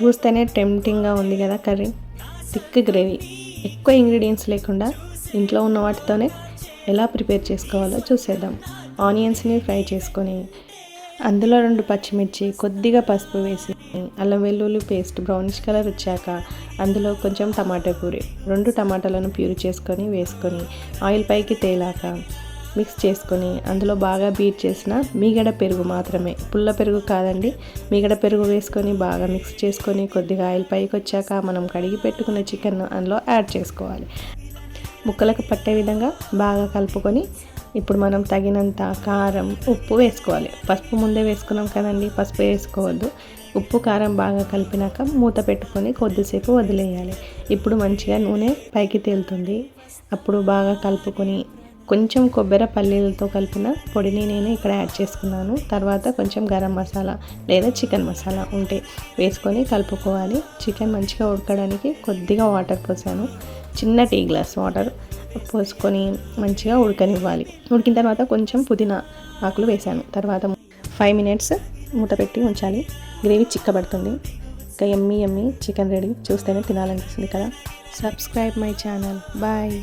చూస్తేనే టెంప్టింగ్గా ఉంది కదా కర్రీ. థిక్ గ్రేవీ, ఎక్కువ ఇంగ్రీడియంట్స్ లేకుండా ఇంట్లో ఉన్న వాటితోనే ఎలా ప్రిపేర్ చేసుకోవాలో చూసేద్దాం. ఆనియన్స్ని ఫ్రై చేసుకొని అందులో 2 పచ్చిమిర్చి, కొద్దిగా పసుపు వేసి అల్లం వెల్లుల్లి పేస్ట్ బ్రౌనిష్ కలర్ వచ్చాక అందులో కొంచెం టమాటా ప్యూరీ, 2 టమాటాలను ప్యూరీ చేసుకొని వేసుకొని ఆయిల్ పైకి తేలాక మిక్స్ చేసుకొని అందులో బాగా బీట్ చేసిన మీగడ పెరుగు మాత్రమే, పుల్ల పెరుగు కాదండి, మీగడ పెరుగు వేసుకొని బాగా మిక్స్ చేసుకొని కొద్దిగా ఆయిల్ పైకి వచ్చాక మనం కడిగి పెట్టుకున్న చికెన్ అందులో యాడ్ చేసుకోవాలి. ముక్కలకు పట్టే విధంగా బాగా కలుపుకొని ఇప్పుడు మనం తగినంత కారం, ఉప్పు వేసుకోవాలి. పసుపు ముందే వేసుకున్నాం కదండి, పసుపు వేసుకోవద్దు. ఉప్పు కారం బాగా కలిపినాక మూత పెట్టుకొని కొద్దిసేపు వదిలేయాలి. ఇప్పుడు మంచిగా నూనె పైకి తేలుతుంది. అప్పుడు బాగా కలుపుకొని కొంచెం కొబ్బరి పల్లీలతో కలిపిన పొడిని నేను ఇక్కడ యాడ్ చేసుకున్నాను. తర్వాత కొంచెం గరం మసాలా లేదా చికెన్ మసాలా ఉంటే వేసుకొని కలుపుకోవాలి. చికెన్ మంచిగా ఉడకడానికి కొద్దిగా వాటర్ పోసాను, చిన్న టీ గ్లాస్ వాటర్ పోసుకొని మంచిగా ఉడకనివ్వాలి. ఉడికిన తర్వాత కొంచెం పుదీనా ఆకులు వేసాను. తర్వాత 5 minutes మూత పెట్టి ఉంచాలి. గ్రేవీ చిక్కబడుతుంది. ఇంకా యమ్మీ చికెన్ రెడీ. చూస్తేనే తినాలనిపిస్తుంది కదా. Subscribe my channel. బాయ్.